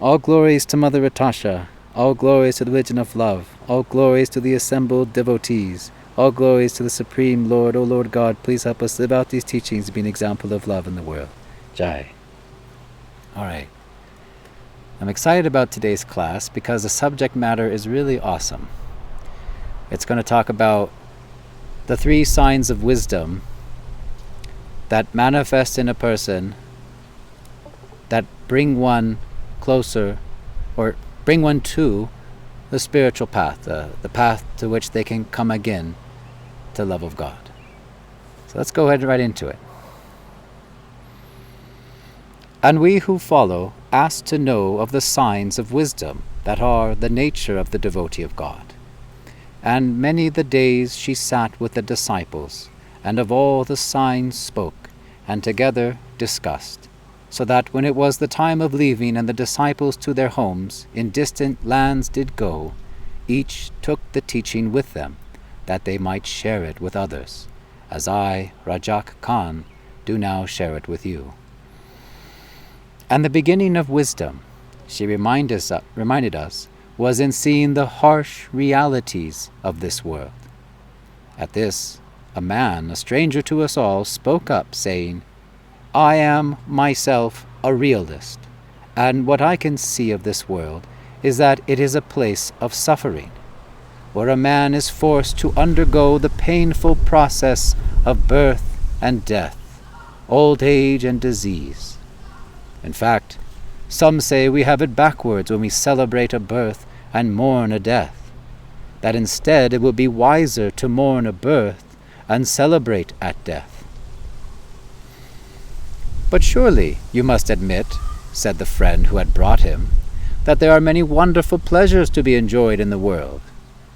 All glories to Mother Atasha. All glories to the religion of love. All glories to the assembled devotees. All glories to the Supreme Lord. O Lord God, please help us live out these teachings to be an example of love in the world. Jai. All right. I'm excited about today's class because the subject matter is really awesome. It's going to talk about the 3 signs of wisdom that manifest in a person that bring one closer or bring one to the spiritual path, the path to which they can come again to love of God. So let's go ahead and right into it. And we who follow ask to know of the signs of wisdom that are the nature of the devotee of God. And many the days she sat with the disciples, and of all the signs spoke, and together discussed, so that when it was the time of leaving, and the disciples to their homes in distant lands did go, each took the teaching with them, that they might share it with others, as I, Rajak Khan, do now share it with you. And the beginning of wisdom, she reminded us, was in seeing the harsh realities of this world. At this, a man, a stranger to us all, spoke up, saying, I am myself a realist, and what I can see of this world is that it is a place of suffering, where a man is forced to undergo the painful process of birth and death, old age and disease. In fact, some say we have it backwards when we celebrate a birth and mourn a death, that instead it would be wiser to mourn a birth and celebrate at death. But surely you must admit, said the friend who had brought him, that there are many wonderful pleasures to be enjoyed in the world.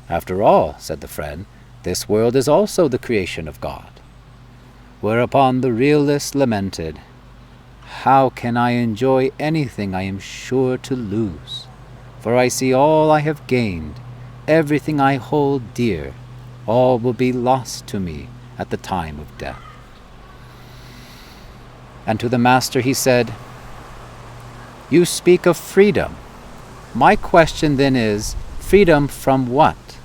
After all, said the friend, this world is also the creation of God. Whereupon the realist lamented, how can I enjoy anything I am sure to lose? For I see all I have gained, everything I hold dear, all will be lost to me at the time of death. And to the master he said, you speak of freedom. My question then is, freedom from what?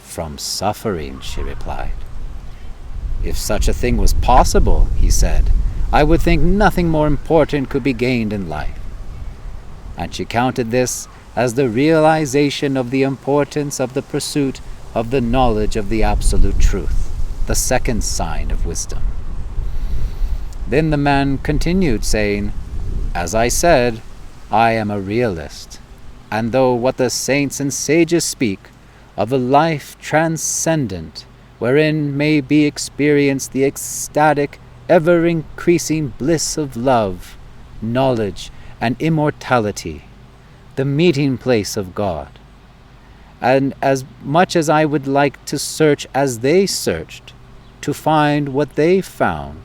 From suffering, she replied. If such a thing was possible, he said, I would think nothing more important could be gained in life. And she counted this as the realization of the importance of the pursuit of the knowledge of the absolute truth, the second sign of wisdom. Then the man continued, saying, as I said, I am a realist, and though what the saints and sages speak of a life transcendent, wherein may be experienced the ecstatic, ever-increasing bliss of love, knowledge, and immortality, the meeting place of God. And as much as I would like to search as they searched, to find what they found,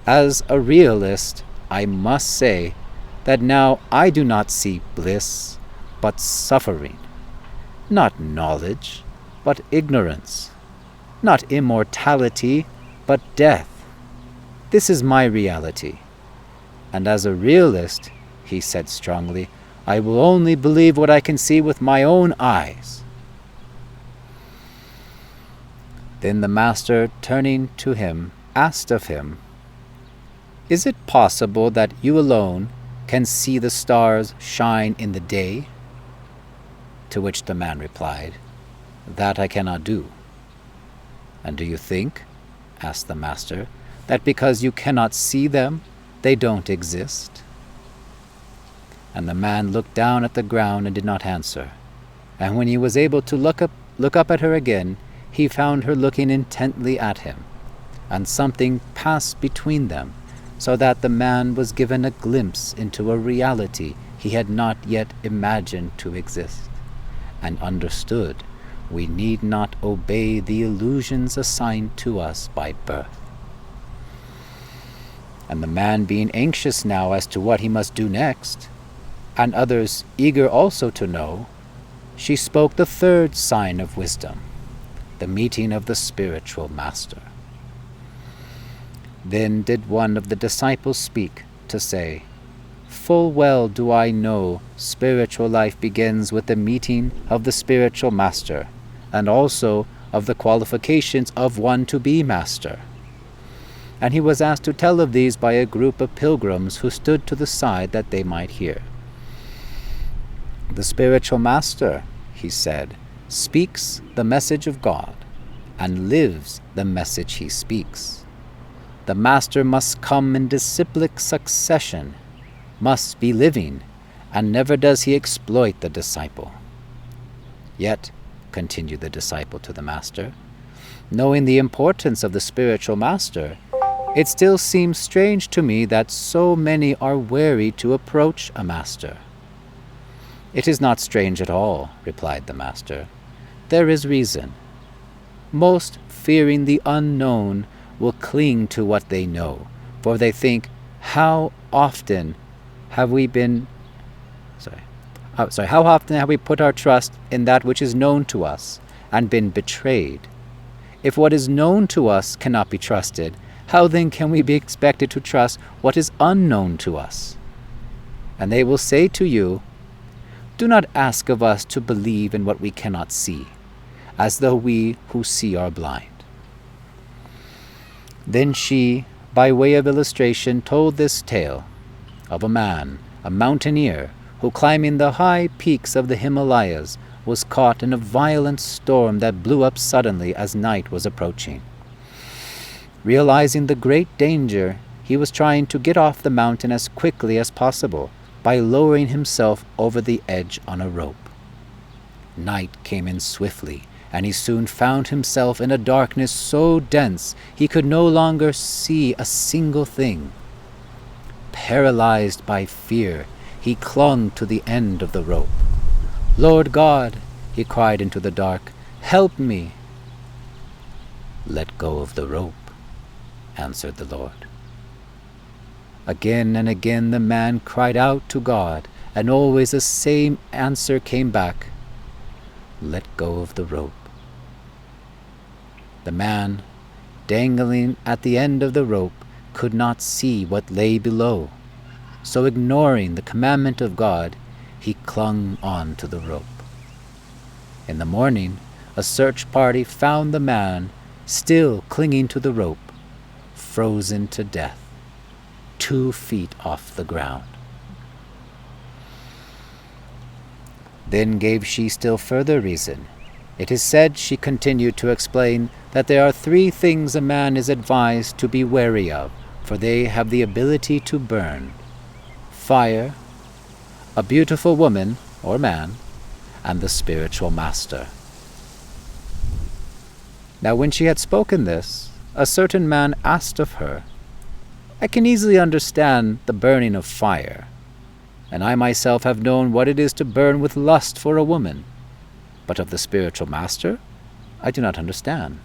as a realist, I must say that now I do not see bliss, but suffering, not knowledge, but ignorance, not immortality, but death. This is my reality. And as a realist, he said strongly, I will only believe what I can see with my own eyes. Then the master, turning to him, asked of him, is it possible that you alone can see the stars shine in the day? To which the man replied, that I cannot do. And do you think, asked the master, that because you cannot see them, they don't exist? And the man looked down at the ground and did not answer. And when he was able to look up at her again, he found her looking intently at him, and something passed between them, so that the man was given a glimpse into a reality he had not yet imagined to exist, and understood we need not obey the illusions assigned to us by birth. And the man being anxious now as to what he must do next, and others eager also to know, she spoke the third sign of wisdom, the meeting of the spiritual master. Then did one of the disciples speak to say, Full well do I know spiritual life begins with the meeting of the spiritual master, and also of the qualifications of one to be master. And he was asked to tell of these by a group of pilgrims who stood to the side that they might hear. The spiritual master, he said, speaks the message of God and lives the message he speaks. The master must come in disciplic succession, must be living, and never does he exploit the disciple. Yet, continued the disciple to the master, knowing the importance of the spiritual master, it still seems strange to me that so many are wary to approach a master. It is not strange at all, replied the master. There is reason. Most, fearing the unknown, will cling to what they know, for they think, how often have we put our trust in that which is known to us and been betrayed? If what is known to us cannot be trusted, how then can we be expected to trust what is unknown to us? And they will say to you, do not ask of us to believe in what we cannot see, as though we who see are blind. Then she, by way of illustration, told this tale of a man, a mountaineer, who climbing the high peaks of the Himalayas was caught in a violent storm that blew up suddenly as night was approaching. Realizing the great danger, he was trying to get off the mountain as quickly as possible by lowering himself over the edge on a rope. Night came in swiftly, and he soon found himself in a darkness so dense he could no longer see a single thing. Paralyzed by fear, he clung to the end of the rope. Lord God, he cried into the dark, help me. Let go of the rope, answered the Lord. Again and again the man cried out to God, and always the same answer came back. Let go of the rope. The man, dangling at the end of the rope, could not see what lay below. So ignoring the commandment of God, he clung on to the rope. In the morning, a search party found the man still clinging to the rope, frozen to death, 2 feet off the ground. Then gave she still further reason. It is said, she continued to explain, that there are 3 things a man is advised to be wary of, for they have the ability to burn: fire, a beautiful woman or man, and the spiritual master. Now when she had spoken this, a certain man asked of her, I can easily understand the burning of fire, and I myself have known what it is to burn with lust for a woman, but of the spiritual master I do not understand.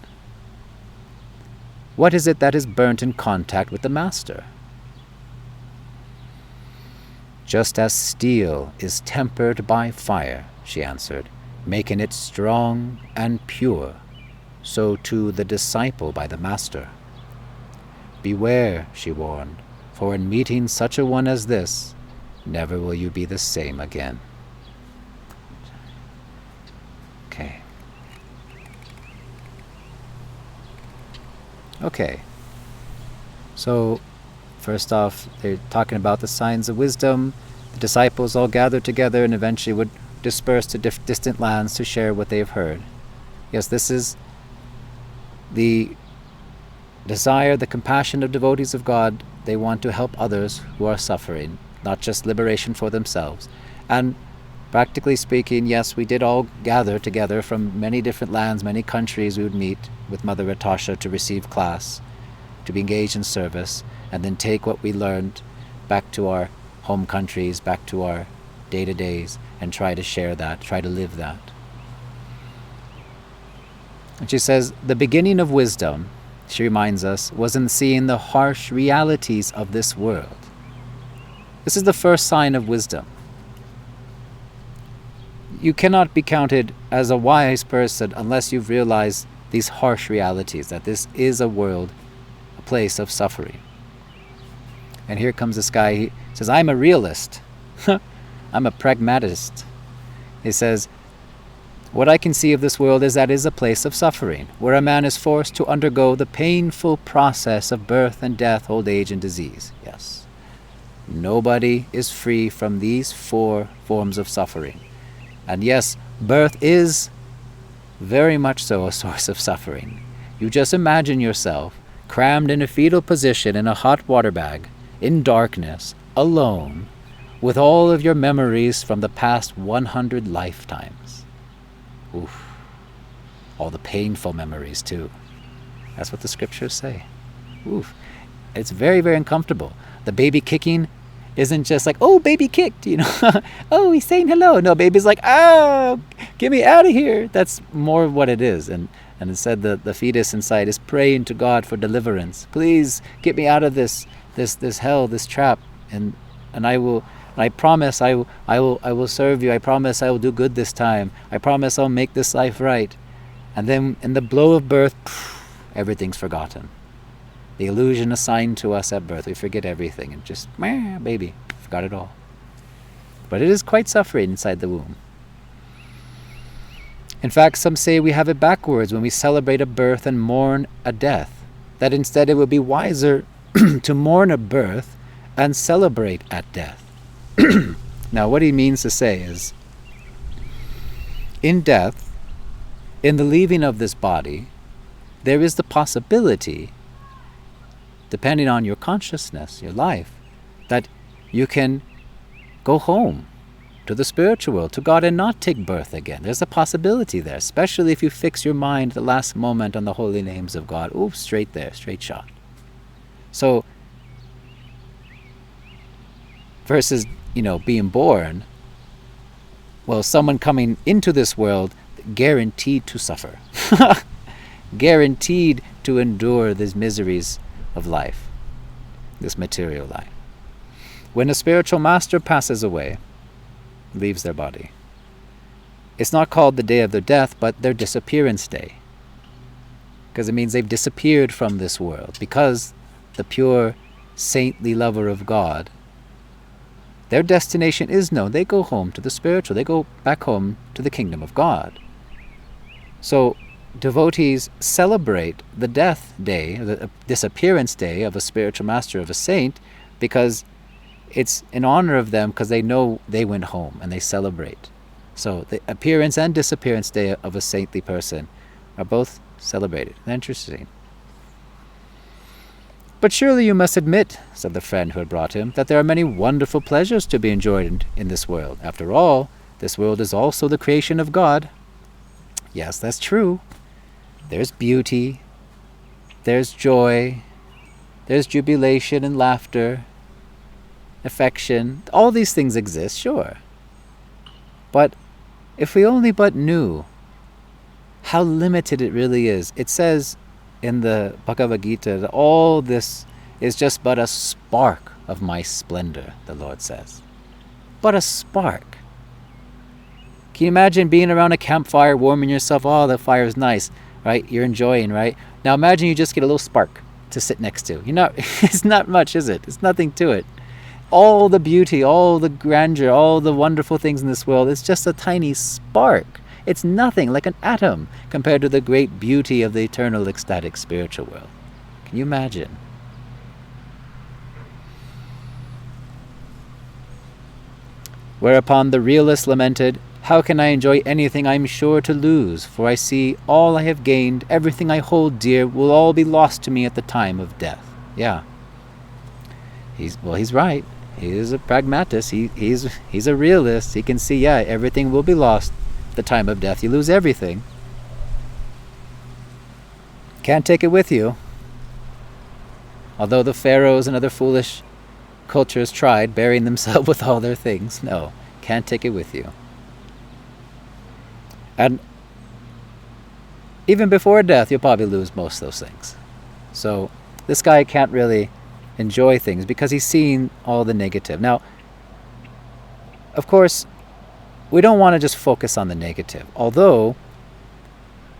What is it that is burnt in contact with the master? Just as steel is tempered by fire, she answered, making it strong and pure, so too the disciple by the master. Beware, she warned, for in meeting such a one as this, never will you be the same again. Okay. So, first off, they're talking about the signs of wisdom. The disciples all gathered together and eventually would disperse to distant lands to share what they have heard. Yes, this is the desire, the compassion of devotees of God. They want to help others who are suffering, not just liberation for themselves. And practically speaking, yes, we did all gather together from many different lands, many countries. We would meet with Mother Ratasha to receive class, to be engaged in service, and then take what we learned back to our home countries, back to our day-to-days, and try to share that, try to live that. And she says, the beginning of wisdom, she reminds us, was in seeing the harsh realities of this world. This is the first sign of wisdom. You cannot be counted as a wise person unless you've realized these harsh realities, that this is a world, a place of suffering. And here comes this guy, he says, I'm a realist. I'm a pragmatist. He says, what I can see of this world is that it is a place of suffering, where a man is forced to undergo the painful process of birth and death, old age and disease. Yes. Nobody is free from these 4 forms of suffering. And yes, birth is very much so a source of suffering. You just imagine yourself crammed in a fetal position in a hot water bag, in darkness, alone, with all of your memories from the past 100 lifetimes. Oof. All the painful memories too. That's what the scriptures say. Oof. It's very, very uncomfortable. The baby kicking isn't just like, oh, baby kicked, oh, he's saying hello. No, baby's like, oh, get me out of here. That's more what it is. And it said that the fetus inside is praying to God for deliverance. Please get me out of this hell, this trap. And I promise I will serve you. I promise I will do good this time. I promise I'll make this life right. And then in the blow of birth, everything's forgotten. The illusion assigned to us at birth, we forget everything and just, baby, forgot it all. But it is quite suffering inside the womb. In fact, some say we have it backwards when we celebrate a birth and mourn a death. That instead it would be wiser to mourn a birth and celebrate at death. Now, what he means to say is, in death, in the leaving of this body, there is the possibility, depending on your consciousness, your life, that you can go home to the spiritual world, to God, and not take birth again. There's a possibility there, especially if you fix your mind at the last moment on the holy names of God. Ooh, straight there, straight shot. So, versus, being born, well, someone coming into this world guaranteed to suffer. Guaranteed to endure these miseries of life, this material life. When a spiritual master passes away, leaves their body, it's not called the day of their death, but their disappearance day, because it means they've disappeared from this world, because the pure saintly lover of God, their destination is known. They go home to the spiritual, they go back home to the kingdom of God. So devotees celebrate the death day, the disappearance day of a spiritual master, of a saint, because it's in honor of them, because they know they went home and they celebrate. So the appearance and disappearance day of a saintly person are both celebrated. Interesting. But surely you must admit, said the friend who had brought him, that there are many wonderful pleasures to be enjoyed in this world. After all, this world is also the creation of God. Yes, that's true. There's beauty, there's joy, there's jubilation and laughter, affection. All these things exist, sure. But if we only but knew how limited it really is. It says in the Bhagavad Gita that all this is just but a spark of my splendor, the Lord says. But a spark. Can you imagine being around a campfire, warming yourself? Oh, the fire's nice, right? You're enjoying, right? Now imagine you just get a little spark to sit next to. It's not much, is it? It's nothing to it. All the beauty, all the grandeur, all the wonderful things in this world, it's just a tiny spark. It's nothing, like an atom, compared to the great beauty of the eternal ecstatic spiritual world. Can you imagine? Whereupon the realist lamented, "How can I enjoy anything I am sure to lose? For I see all I have gained, everything I hold dear, will all be lost to me at the time of death." Yeah. He's right. He is a pragmatist. He's a realist. He can see, everything will be lost at the time of death. You lose everything. Can't take it with you. Although the pharaohs and other foolish cultures tried burying themselves with all their things. No, can't take it with you. And even before death, you'll probably lose most of those things. So this guy can't really enjoy things because he's seeing all the negative. Now, of course, we don't want to just focus on the negative. Although,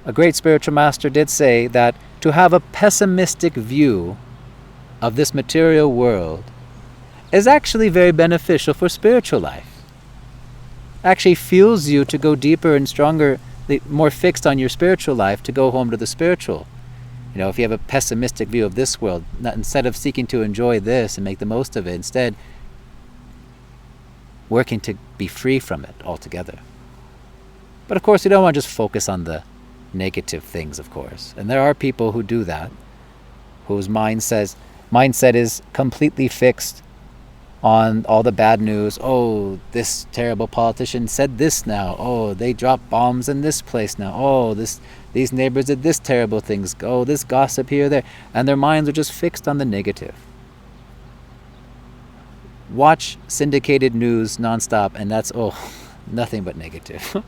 a great spiritual master did say that to have a pessimistic view of this material world is actually very beneficial for spiritual life. Actually fuels you to go deeper and stronger, more fixed on your spiritual life, to go home to the spiritual. If you have a pessimistic view of this world, instead of seeking to enjoy this and make the most of it, instead working to be free from it altogether. But of course, you don't want to just focus on the negative things, of course. And there are people who do that, whose mindset is completely fixed on all the bad news. Oh, this terrible politician said this now. Oh, they dropped bombs in this place now. Oh, these neighbors did this terrible things. Oh, this gossip here, there. And their minds are just fixed on the negative. Watch syndicated news nonstop, and that's, nothing but negative.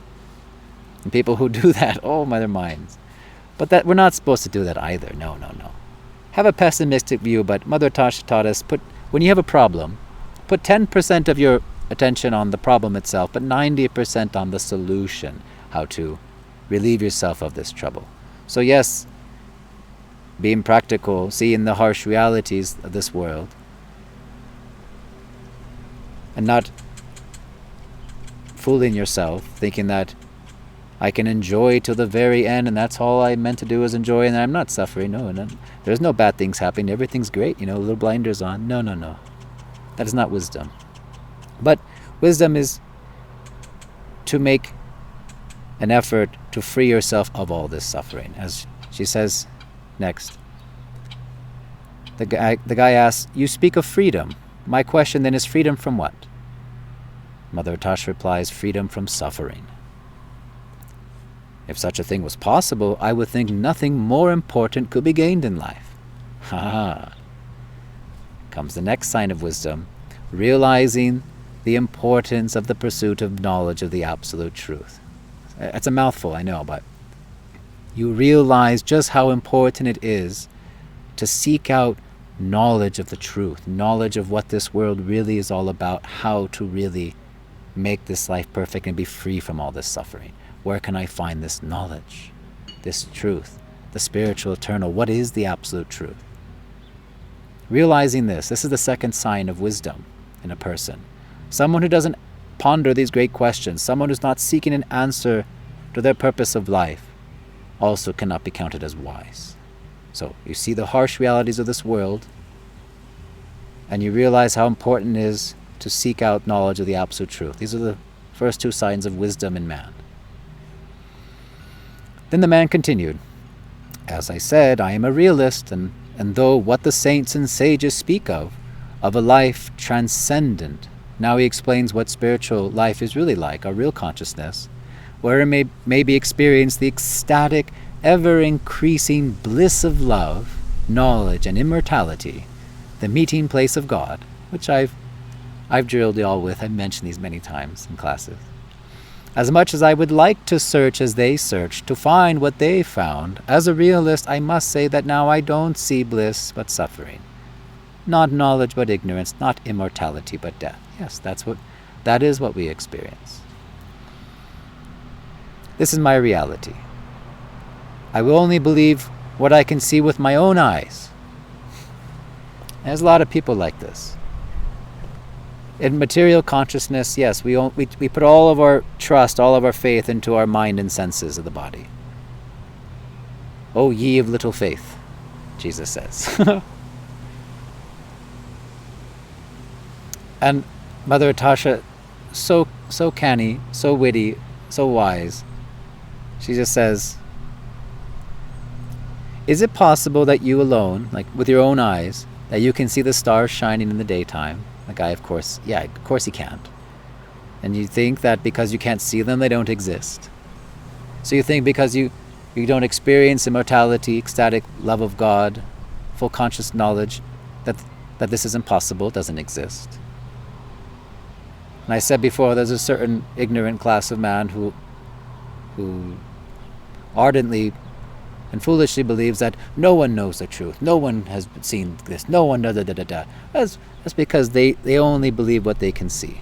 And people who do that, their minds. But that we're not supposed to do that either. No. Have a pessimistic view, but Mother Tasha taught us, when you have a problem, put 10% of your attention on the problem itself, but 90% on the solution, how to relieve yourself of this trouble. So yes, being practical, seeing the harsh realities of this world, and not fooling yourself, thinking that I can enjoy till the very end, and that's all I meant to do is enjoy, and I'm not suffering. No, there's no bad things happening. Everything's great. Little blinders on. No. That is not wisdom. But wisdom is to make an effort to free yourself of all this suffering. As she says next, the guy asks, "You speak of freedom. My question then is, freedom from what?" Mother Tasha replies, "Freedom from suffering. If such a thing was possible, I would think nothing more important could be gained in life." Comes the next sign of wisdom, realizing the importance of the pursuit of knowledge of the absolute truth. It's a mouthful, I know, but you realize just how important it is to seek out knowledge of the truth, knowledge of what this world really is all about, how to really make this life perfect and be free from all this suffering. Where can I find this knowledge, this truth, the spiritual, eternal? What is the absolute truth? Realizing this is the second sign of wisdom in a person. Someone who doesn't ponder these great questions, someone who's not seeking an answer to their purpose of life, also cannot be counted as wise. So you see the harsh realities of this world, and you realize how important it is to seek out knowledge of the absolute truth. These are the first two signs of wisdom in man. Then the man continued, "As I said, I am a realist, and though what the saints and sages speak of a life transcendent," now he explains what spiritual life is really like, our real consciousness, where it may be experienced the ecstatic, ever-increasing bliss of love, knowledge, and immortality, the meeting place of God, which I've drilled y'all with. I've mentioned these many times in classes. As much as I would like to search as they searched, to find what they found, as a realist I must say that now I don't see bliss but suffering. Not knowledge but ignorance, not immortality but death. Yes, that is what we experience. This is my reality. I will only believe what I can see with my own eyes. There's a lot of people like this. In material consciousness, yes, we put all of our trust, all of our faith into our mind and senses of the body. "O ye of little faith," Jesus says. And Mother Tasha, so canny, so witty, so wise, she just says, "Is it possible that you alone, like with your own eyes, that you can see the stars shining in the daytime?" The guy, of course he can't. And you think that because you can't see them, they don't exist. So you think because you don't experience immortality, ecstatic love of God, full conscious knowledge, that this is impossible, doesn't exist. And I said before, there's a certain ignorant class of man who ardently and foolishly believes that no one knows the truth, no one has seen this, no one da-da-da-da-da. That's because they only believe what they can see.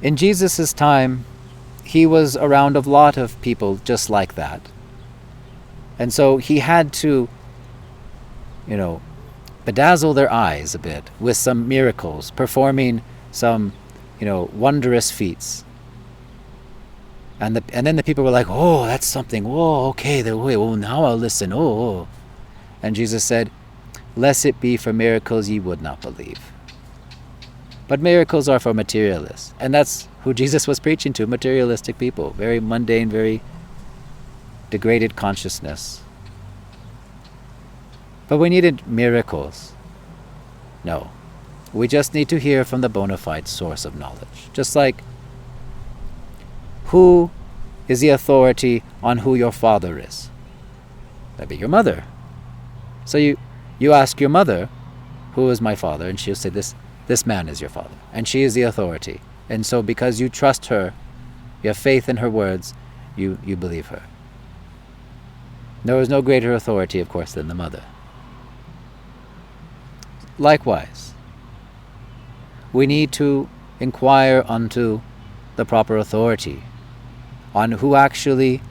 In Jesus' time, he was around a lot of people just like that. And so he had to, bedazzle their eyes a bit with some miracles, performing some, wondrous feats. And then the people were like, oh, that's something. Whoa, okay, well, now I'll listen. Oh. And Jesus said, lest it be for miracles ye would not believe. But miracles are for materialists. And that's who Jesus was preaching to, materialistic people. Very mundane, very degraded consciousness. But we needed miracles. No. We just need to hear from the bona fide source of knowledge. Just like, who is the authority on who your father is? That'd be your mother. So you ask your mother, who is my father? And she'll say, this man is your father. And she is the authority. And so because you trust her, you have faith in her words, you believe her. There is no greater authority, of course, than the mother. Likewise, we need to inquire unto the proper authority on who actually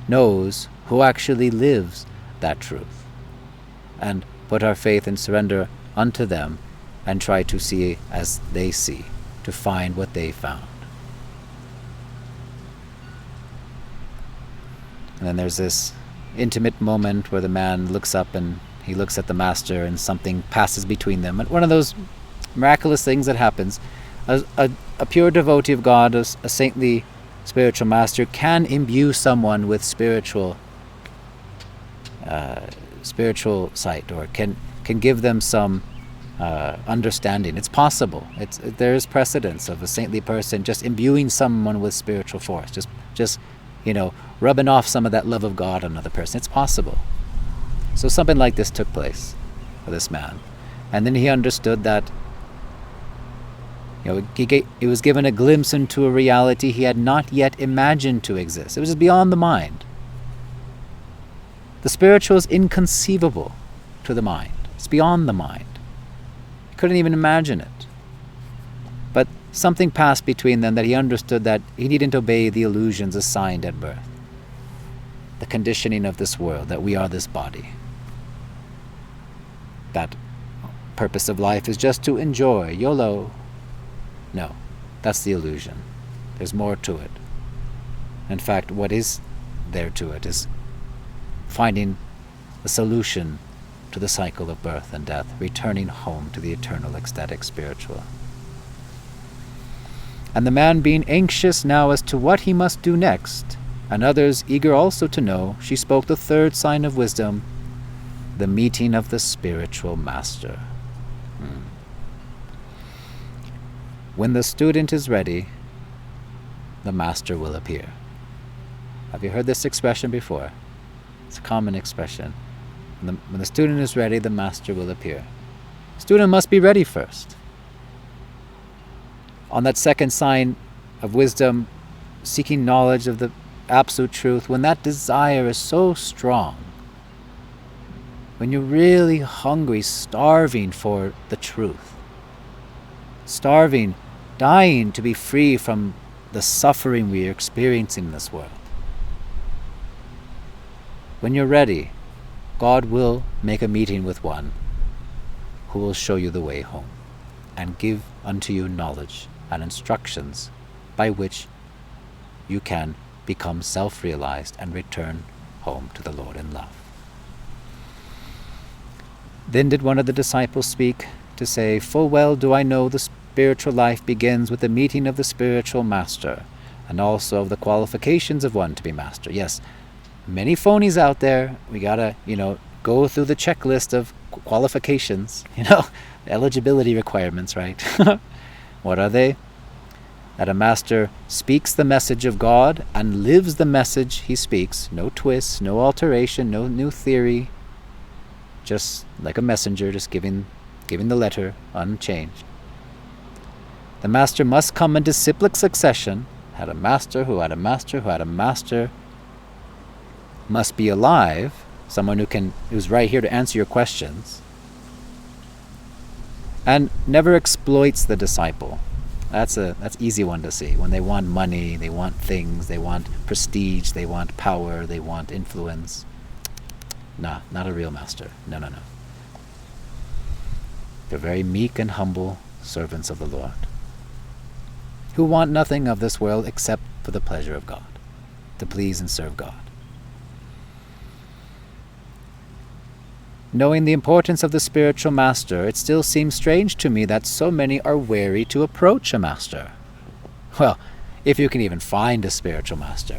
knows, who actually lives that truth, and put our faith and surrender unto them and try to see as they see, to find what they found. And then there's this intimate moment where the man looks up and he looks at the master and something passes between them. And one of those miraculous things that happens, a pure devotee of God, a saintly spiritual master can imbue someone with spiritual sight, or can give them some understanding. It's possible. There is precedence of a saintly person just imbuing someone with spiritual force, just rubbing off some of that love of God on another person. It's possible. So something like this took place for this man, and then he understood that he was given a glimpse into a reality he had not yet imagined to exist. It was just beyond the mind. The spiritual is inconceivable to the mind. It's beyond the mind. He couldn't even imagine it. But something passed between them that he understood that he needn't obey the illusions assigned at birth. The conditioning of this world, that we are this body. That purpose of life is just to enjoy, YOLO. No, that's the illusion. There's more to it. In fact, what is there to it is finding a solution to the cycle of birth and death, returning home to the eternal ecstatic spiritual. And the man being anxious now as to what he must do next, and others eager also to know, she spoke the third sign of wisdom, the meeting of the spiritual master. When the student is ready, the master will appear. Have you heard this expression before? It's a common expression. When the student is ready, the master will appear. The student must be ready first. On that second sign of wisdom, seeking knowledge of the absolute truth, when that desire is so strong, when you're really hungry, starving for the truth, starving, dying to be free from the suffering we are experiencing in this world. When you're ready, God will make a meeting with one who will show you the way home and give unto you knowledge and instructions by which you can become self-realized and return home to the Lord in love. Then did one of the disciples speak to say, full well do I know the spiritual life begins with the meeting of the spiritual master, and also of the qualifications of one to be master. Yes, many phonies out there. We gotta, go through the checklist of qualifications, eligibility requirements, right? What are they? That a master speaks the message of God and lives the message he speaks. No twists, no alteration, no new theory. Just like a messenger, just giving the letter unchanged. The master must come in disciplic succession. Had a master who had a master who had a master. Must be alive, someone who's right here to answer your questions, and never exploits the disciple. That's easy one to see. When they want money, they want things, they want prestige, they want power, they want influence. Nah, not a real master. No. They're very meek and humble servants of the Lord, who want nothing of this world except for the pleasure of God, to please and serve God. Knowing the importance of the spiritual master, it still seems strange to me that so many are wary to approach a master. Well, if you can even find a spiritual master,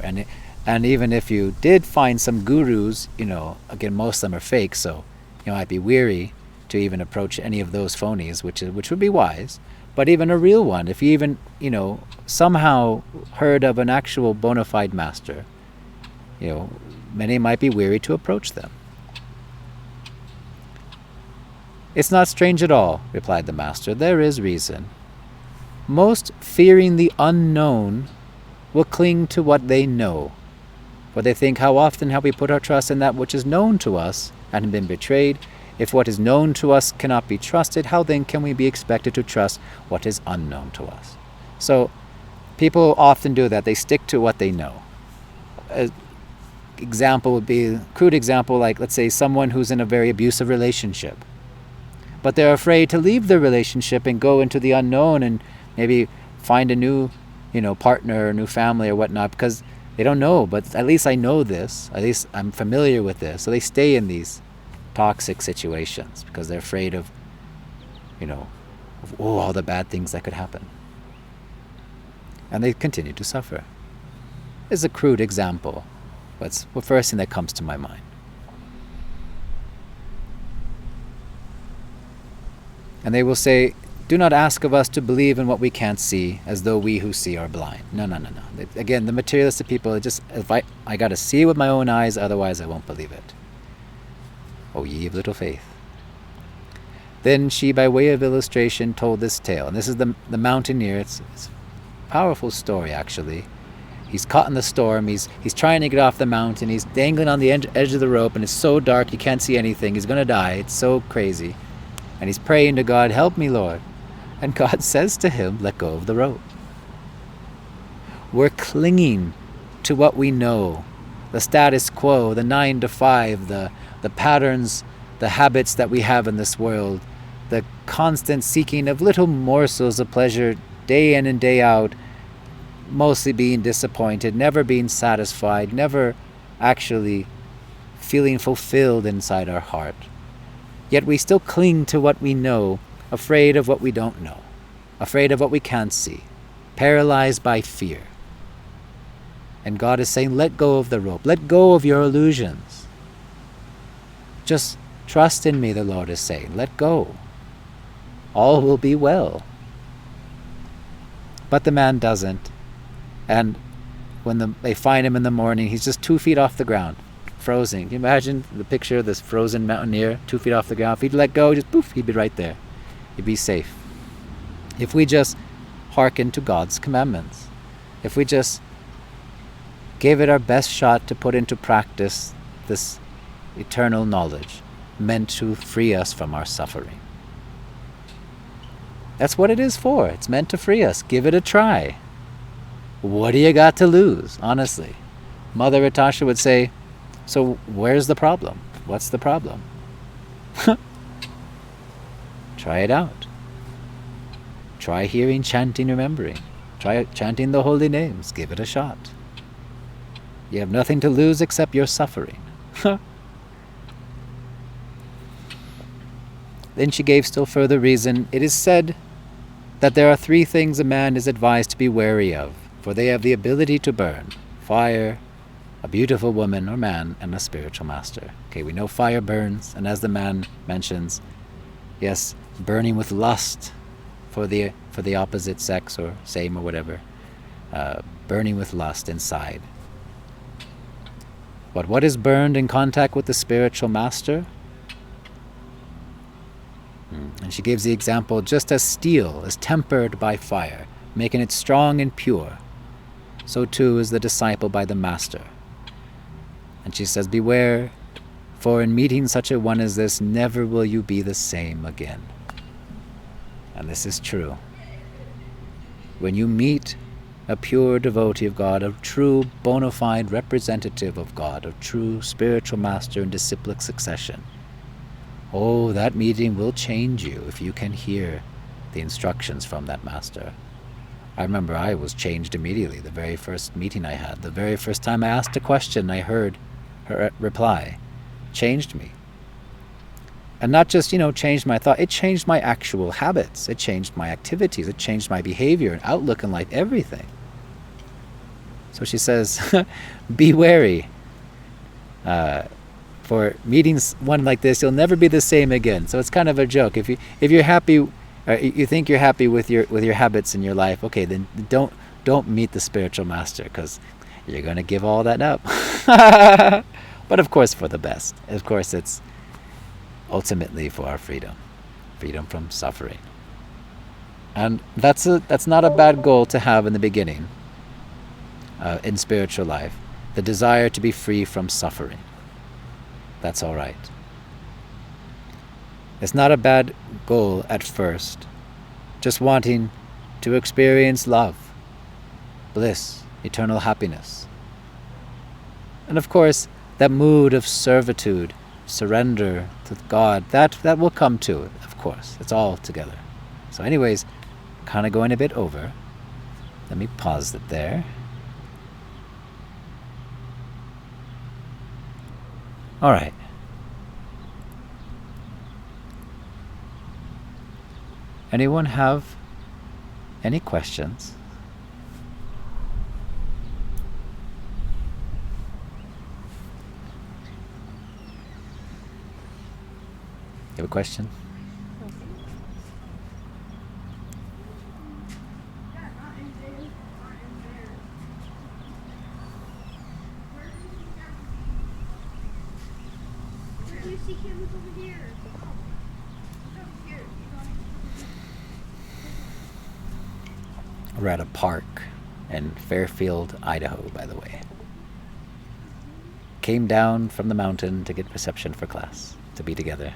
and even if you did find some gurus, again, most of them are fake, so you might be weary to even approach any of those phonies, which would be wise. But even a real one, if you even, somehow heard of an actual bona fide master, many might be weary to approach them. "It's not strange at all," replied the master. "There is reason. Most, fearing the unknown, will cling to what they know. For they think, how often have we put our trust in that which is known to us and been betrayed? If what is known to us cannot be trusted, how then can we be expected to trust what is unknown to us?" So people often do that. They stick to what they know. An example would be, a crude example, like let's say someone who's in a very abusive relationship, but they're afraid to leave the relationship and go into the unknown and maybe find a new, partner or new family or whatnot, because they don't know, but at least I know this, at least I'm familiar with this. So they stay in these toxic situations because they're afraid of, all the bad things that could happen. And they continue to suffer. It's a crude example, but it's the first thing that comes to my mind. And they will say, "Do not ask of us to believe in what we can't see, as though we who see are blind." No. Again, the materialistic people, if I got to see with my own eyes, otherwise I won't believe it. O ye of little faith. Then she, by way of illustration, told this tale. And this is the mountaineer. It's a powerful story, actually. He's caught in the storm. He's trying to get off the mountain. He's dangling on the edge of the rope, and it's so dark he can't see anything. He's going to die. It's so crazy. And he's praying to God, "Help me, Lord." And God says to him, "Let go of the rope." We're clinging to what we know, the status quo, the 9 to 5, the patterns, the habits that we have in this world, the constant seeking of little morsels of pleasure day in and day out, mostly being disappointed, never being satisfied, never actually feeling fulfilled inside our heart. Yet we still cling to what we know, afraid of what we don't know, afraid of what we can't see, paralyzed by fear. And God is saying, let go of the rope, let go of your illusions. Just trust in me, the Lord is saying, let go. All will be well. But the man doesn't. And when they find him in the morning, he's just 2 feet off the ground, frozen. Can you imagine the picture of this frozen mountaineer, 2 feet off the ground? If he'd let go, just poof, he'd be right there. He'd be safe. If we just hearken to God's commandments, if we just gave it our best shot to put into practice this eternal knowledge meant to free us from our suffering. That's what it is for. It's meant to free us. Give it a try. What do you got to lose, honestly? Mother Natasha would say, so where's the problem? What's the problem? Try it out. Try hearing, chanting, remembering. Try chanting the holy names. Give it a shot. You have nothing to lose except your suffering. Then she gave still further reason. It is said that there are 3 things a man is advised to be wary of, for they have the ability to burn: fire, a beautiful woman or man, and a spiritual master. Okay, we know fire burns, and as the man mentions, yes, burning with lust for the opposite sex or same or whatever, burning with lust inside. But what is burned in contact with the spiritual master? And she gives the example, just as steel is tempered by fire, making it strong and pure, so too is the disciple by the master. And she says, beware, for in meeting such a one as this, never will you be the same again. And this is true. When you meet a pure devotee of God, a true bona fide representative of God, a true spiritual master in disciplic succession, Oh, that meeting will change you if you can hear the instructions from that master. I remember I was changed immediately. The very first meeting I had, the very first time I asked a question, I heard her reply, changed me. And not just, changed my thought, it changed my actual habits, it changed my activities, it changed my behavior and outlook in life, everything. So she says, be wary. For meetings one like this, you'll never be the same again. So it's kind of a joke. If you're happy, you think you're happy with your habits in your life, okay, then don't meet the spiritual master, because you're going to give all that up. But of course for the best. Of course it's ultimately for our freedom from suffering. And that's not a bad goal to have in the beginning, in spiritual life. The desire to be free from suffering. That's all right. It's not a bad goal at first. Just wanting to experience love, bliss, eternal happiness. And of course, that mood of servitude, surrender to God, that will come to it, of course. It's all together. So anyways, kind of going a bit over. Let me pause it there. All right. Anyone have any questions? You have a question? We're at a park in Fairfield, Idaho, by the way. Came down from the mountain to get reception for class, to be together.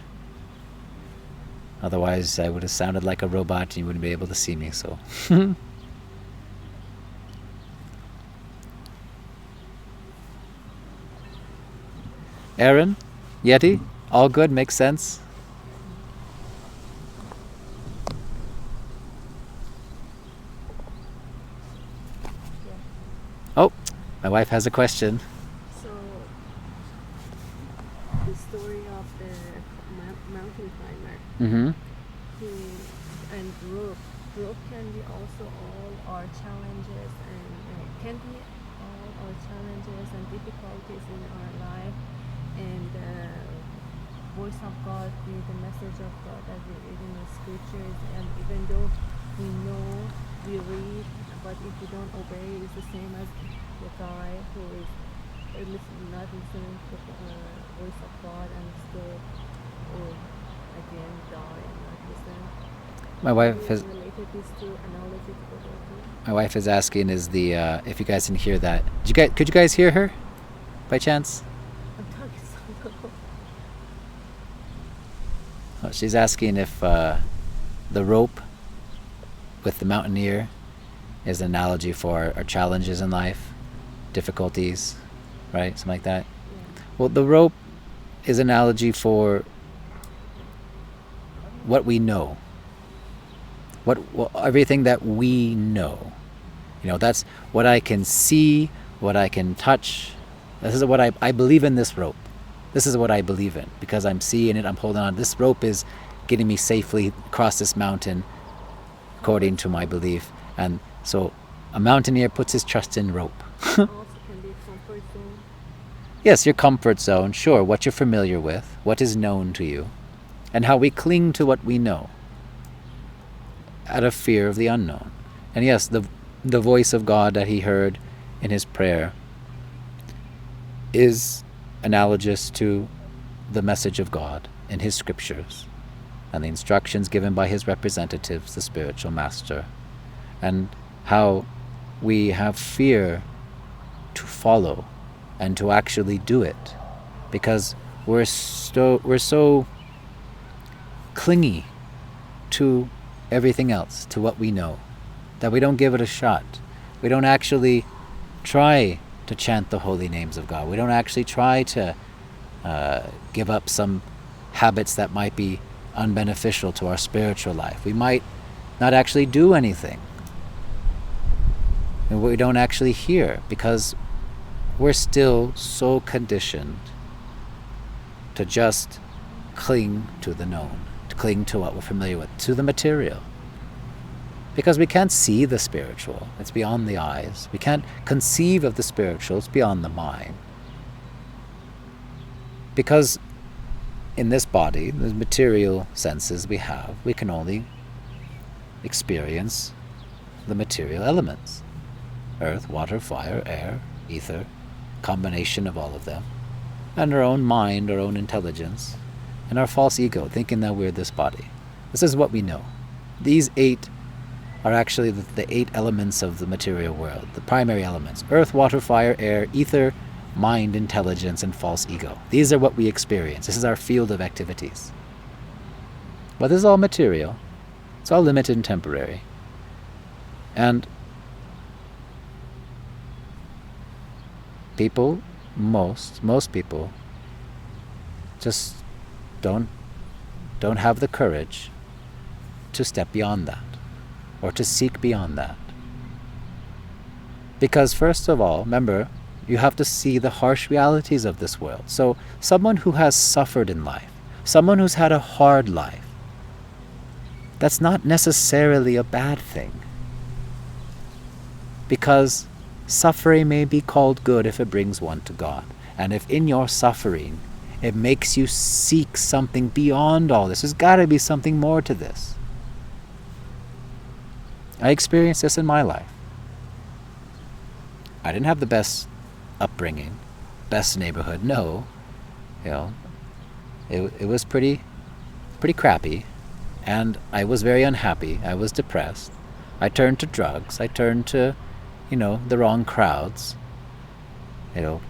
Otherwise, I would have sounded like a robot and you wouldn't be able to see me, so. Aaron? Yeti? All good? Makes sense? Oh, my wife has a question. So, the story of the mountain climber Mm-hmm. and group can be also all our challenges and can be all our challenges and difficulties in our life, and voice of God, the message of God that we read in the scriptures, and even though we know, we read, but if we don't obey, it's the same as the guy who is not listening to the voice of God and still again die and not listen. My wife has. Related these two analogy together too. My wife is asking, is the if you guys can hear that? Could you guys hear her, by chance? I'm talking so low. Oh, she's asking if the rope with the mountaineer is an analogy for our challenges in life, difficulties, right? Something like that. Yeah. Well, the rope is an analogy for what we know. Everything that we know. That's what I can see, what I can touch. This is what I believe in this rope. This is what I believe in because I'm seeing it, I'm holding on. This rope is getting me safely across this mountain according to my belief. And so a mountaineer puts his trust in rope. Also can be comfort zone. Yes, your comfort zone, sure, what you're familiar with, what is known to you, and how we cling to what we know out of fear of the unknown. And yes, the voice of God that he heard in his prayer is analogous to the message of God in his scriptures and the instructions given by his representatives, the spiritual master, and how we have fear to follow and to actually do it because we're so clingy to everything else, to what we know, that we don't give it a shot. We don't actually try to chant the holy names of God. We don't actually try to give up some habits that might be unbeneficial to our spiritual life. We might not actually do anything. And we don't actually hear because we're still so conditioned to just cling to the known, to cling to what we're familiar with, to the material. Because we can't see the spiritual, it's beyond the eyes. We can't conceive of the spiritual, it's beyond the mind. Because in this body, the material senses we have, we can only experience the material elements. Earth, water, fire, air, ether, combination of all of them. And our own mind, our own intelligence, and our false ego, thinking that we're this body. This is what we know. These 8 are actually the 8 elements of the material world, the primary elements. Earth, water, fire, air, ether, mind, intelligence, and false ego. These are what we experience. This is our field of activities. But this is all material. It's all limited and temporary. And people, most people, just don't have the courage to step beyond that, or to seek beyond that. Because first of all, remember, you have to see the harsh realities of this world. So someone who has suffered in life, someone who's had a hard life, that's not necessarily a bad thing. Because suffering may be called good if it brings one to God. And if in your suffering, it makes you seek something beyond all this, there's got to be something more to this. I experienced this in my life. I didn't have the best upbringing, best neighborhood. No, it was pretty crappy, and I was very unhappy. I was depressed. I turned to drugs. I turned to, the wrong crowds.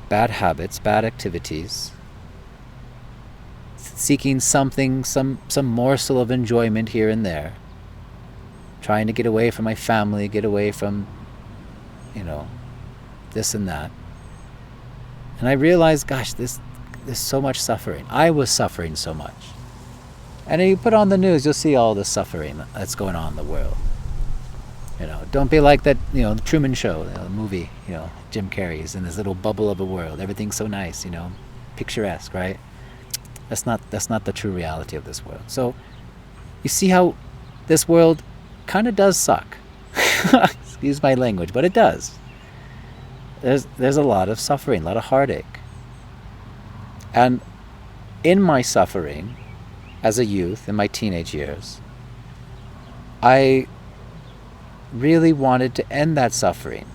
Bad habits, bad activities. Seeking something, some morsel of enjoyment here and there. Trying to get away from my family, get away from, this and that. And I realized, gosh, there's so much suffering. I was suffering so much. And if you put on the news, you'll see all the suffering that's going on in the world. Don't be like that, the Truman Show, the movie, Jim Carrey's in this little bubble of a world. Everything's so nice, picturesque, right? That's not the true reality of this world. So you see how this world kind of does suck. Excuse my language, but it does. There's a lot of suffering, a lot of heartache. And in my suffering, as a youth, in my teenage years, I really wanted to end that suffering.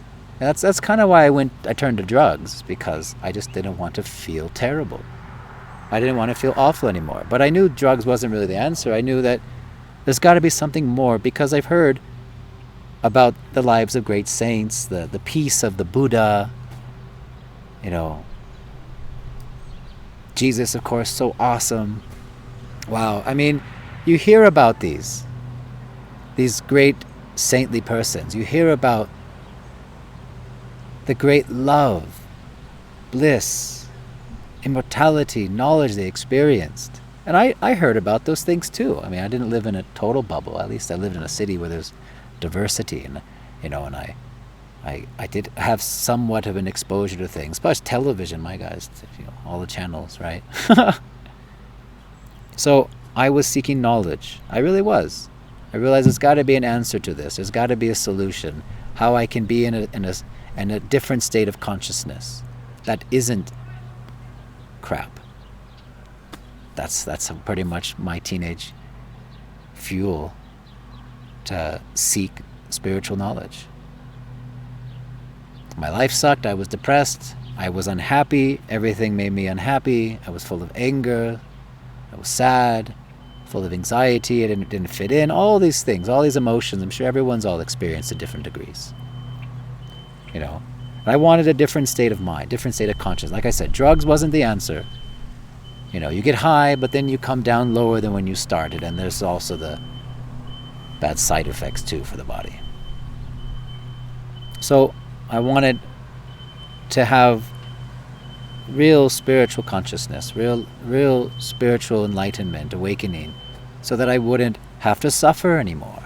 And that's kind of why I turned to drugs, because I just didn't want to feel terrible. I didn't want to feel awful anymore. But I knew drugs wasn't really the answer. I knew that there's got to be something more, because I've heard about the lives of great saints, the peace of the Buddha, Jesus, of course, so awesome. Wow. I mean, you hear about these great saintly persons. You hear about the great love, bliss, immortality, knowledge they experienced. And I heard about those things too. I mean, I didn't live in a total bubble. At least I lived in a city where there's diversity, and and I did have somewhat of an exposure to things. Plus television, my guys, all the channels, right? So I was seeking knowledge. I really was. I realized there's got to be an answer to this. There's got to be a solution. How I can be in a different state of consciousness that isn't crap. That's pretty much my teenage fuel to seek spiritual knowledge. My life sucked. I was depressed. I was unhappy. Everything made me unhappy. I was full of anger. I was sad, full of anxiety. I didn't fit in. All these things, all these emotions, I'm sure everyone's all experienced at different degrees. I wanted a different state of mind, different state of consciousness. Like I said, drugs wasn't the answer. You get high, but then you come down lower than when you started, and there's also the bad side effects too for the body. So I wanted to have real spiritual consciousness, real spiritual enlightenment, awakening, so that I wouldn't have to suffer anymore.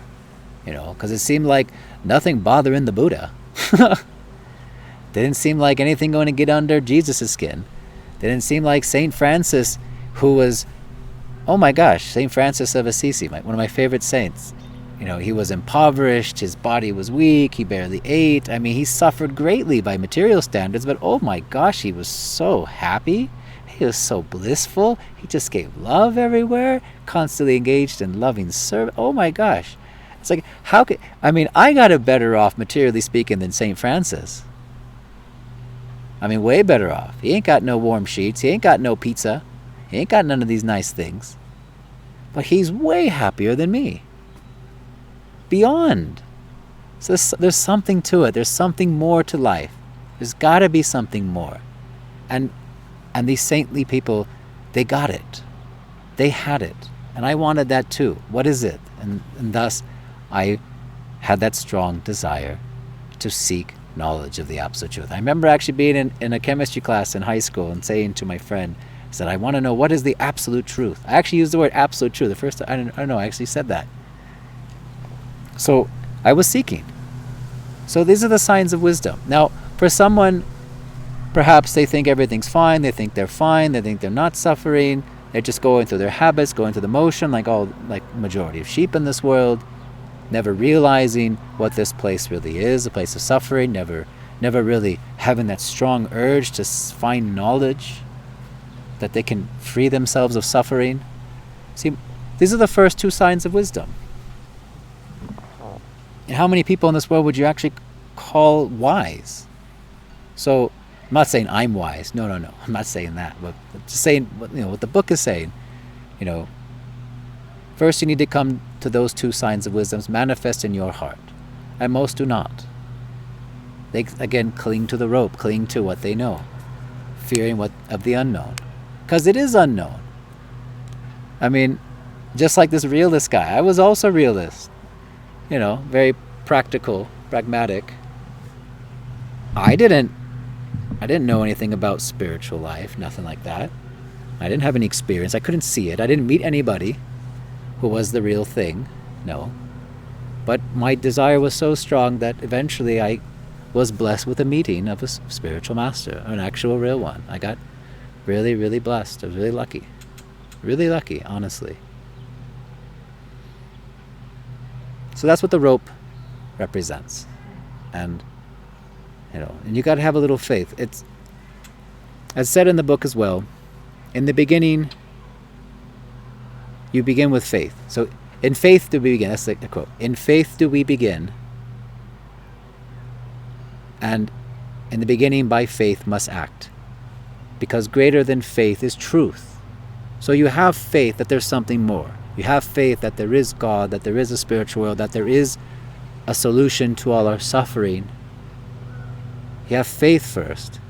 Because it seemed like nothing bothering the Buddha. Didn't seem like anything going to get under Jesus' skin. Didn't seem like St. Francis, who was, oh my gosh, St. Francis of Assisi, one of my favorite saints. He was impoverished, his body was weak, he barely ate. I mean, he suffered greatly by material standards, but oh my gosh, he was so happy. He was so blissful. He just gave love everywhere, constantly engaged in loving service. Oh my gosh. It's like, I got it better off, materially speaking, than St. Francis. I mean, way better off. He ain't got no warm sheets. He ain't got no pizza. He ain't got none of these nice things. But he's way happier than me. Beyond. So there's something to it. There's something more to life. There's got to be something more. And these saintly people, they got it. They had it. And I wanted that too. What is it? And thus, I had that strong desire to seek knowledge of the Absolute Truth. I remember actually being in a chemistry class in high school and saying to my friend, I said, I want to know what is the Absolute Truth. I actually used the word Absolute Truth. The first time, I don't know, I actually said that. So I was seeking. So these are the signs of wisdom. Now, for someone, perhaps they think everything's fine, they think they're fine, they think they're not suffering, they're just going through their habits, going through the motion, like majority of sheep in this world, never realizing what this place really is, a place of suffering, never really having that strong urge to find knowledge, that they can free themselves of suffering. See, these are the first two signs of wisdom. And how many people in this world would you actually call wise? So, I'm not saying I'm wise. No. I'm not saying that. But just saying, what the book is saying. First you need to come to those two signs of wisdom manifest in your heart. And most do not. They, again, cling to the rope, cling to what they know, fearing of the unknown. Because it is unknown. I mean, just like this realist guy. I was also realist. Very practical, pragmatic. I didn't know anything about spiritual life, nothing like that. I didn't have any experience. I couldn't see it. I didn't meet anybody who was the real thing. No. But my desire was so strong that eventually I was blessed with a meeting of a spiritual master, an actual real one. I got really, really blessed. I was really lucky. Really lucky, honestly. So that's what the rope represents. And you got to have a little faith. It's, as said in the book as well, in the beginning, you begin with faith. So, in faith do we begin. That's the quote. In faith do we begin. And in the beginning, by faith must act. Because greater than faith is truth. So you have faith that there's something more. You have faith that there is God, that there is a spiritual world, that there is a solution to all our suffering. You have faith first,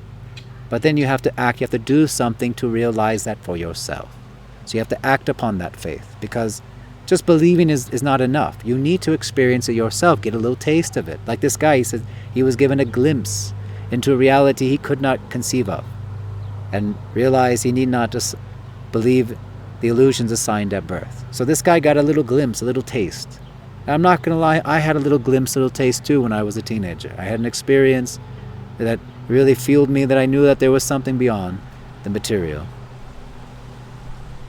but then you have to act. You have to do something to realize that for yourself. So you have to act upon that faith, because just believing is not enough. You need to experience it yourself, get a little taste of it. Like this guy, he said he was given a glimpse into a reality he could not conceive of, and realized he need not just believe the illusions assigned at birth. So this guy got a little glimpse, a little taste. And I'm not going to lie, I had a little glimpse, a little taste too when I was a teenager. I had an experience that really fueled me, that I knew that there was something beyond the material.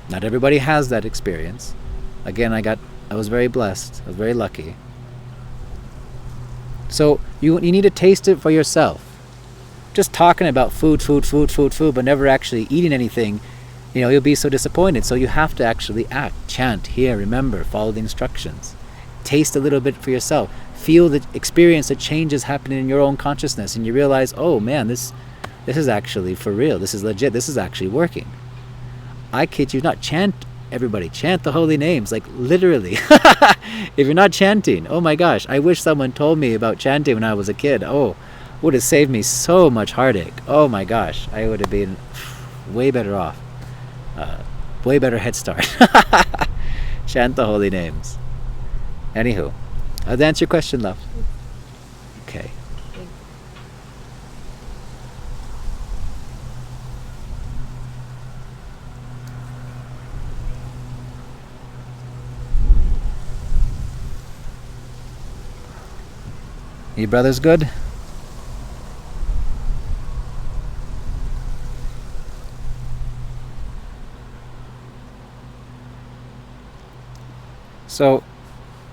Not everybody has that experience. Again, I was very blessed. I was very lucky. So you need to taste it for yourself. Just talking about food, but never actually eating anything, you'll be so disappointed. So you have to actually act, chant, hear, remember, follow the instructions. Taste a little bit for yourself. Feel the experience, the changes happening in your own consciousness, and you realize, oh man, this is actually for real. This is legit. This is actually working. I kid you not. Everybody chant the holy names, like literally. If you're not chanting, oh my gosh, I wish someone told me about chanting when I was a kid. Oh, would have saved me so much heartache. Oh my gosh, I would have been way better off. Way better head start. Chant the holy names. Anywho, I'll answer your question, love. Okay. You brothers good? So,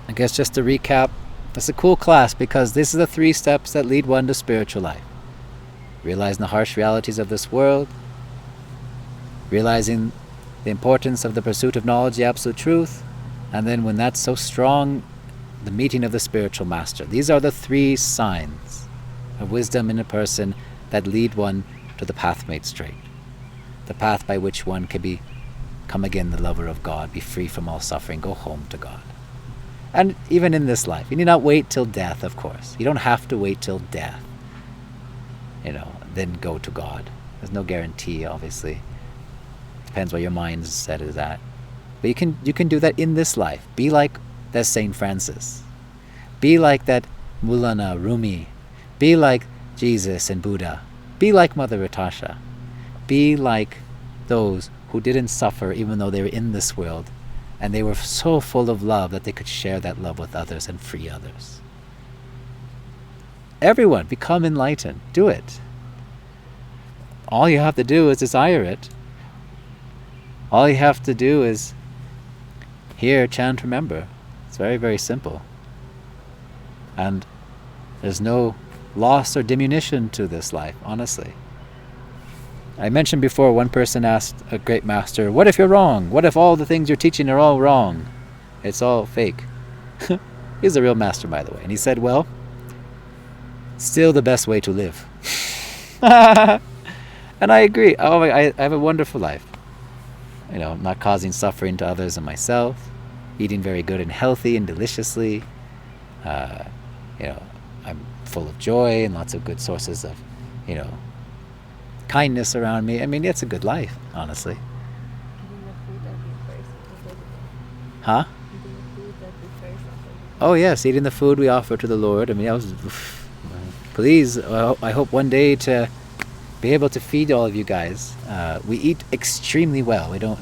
I guess just to recap, it's a cool class because this is the 3 steps that lead one to spiritual life. Realizing the harsh realities of this world, realizing the importance of the pursuit of knowledge, the absolute truth, and then when that's so strong, the meeting of the spiritual master. These are the 3 signs of wisdom in a person that lead one to the path made straight. The path by which one can become again the lover of God, be free from all suffering, go home to God. And even in this life, you need not wait till death, of course. You don't have to wait till death, then go to God. There's no guarantee, obviously. Depends where your mindset is at. But you can do that in this life. Be like that Saint Francis. Be like that Maulana Rumi. Be like Jesus and Buddha. Be like Mother Natasha. Be like those who didn't suffer even though they were in this world, and they were so full of love that they could share that love with others and free others. Everyone, become enlightened. Do it. All you have to do is desire it. All you have to do is hear, chant, remember. It's very, very simple. And there's no loss or diminution to this life, honestly. I mentioned before, one person asked a great master, what if you're wrong? What if all the things you're teaching are all wrong? It's all fake. He's a real master, by the way. And he said, well, still the best way to live. And I agree. I have a wonderful life. Not causing suffering to others and myself, eating very good and healthy and deliciously. I'm full of joy and lots of good sources of, kindness around me. I mean, it's a good life, honestly. Huh? Oh yes, eating the food we offer to the Lord. I mean, please, I hope one day to be able to feed all of you guys. We eat extremely well. We don't,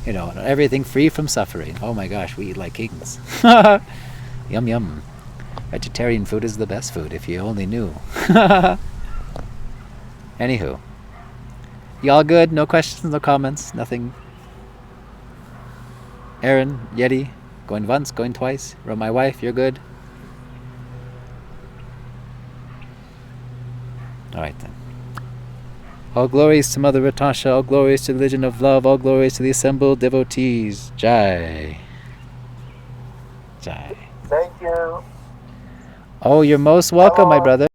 everything free from suffering. Oh my gosh, we eat like kings. Yum yum. Vegetarian food is the best food, if you only knew. Anywho. Y'all good? No questions, no comments, nothing? Aaron, Yeti, going once, going twice. My wife, you're good? Alright then. All glories to Mother Natasha, all glories to the Legion of Love, all glories to the assembled devotees. Jai. Jai. Thank you. Oh, you're most welcome, my brother.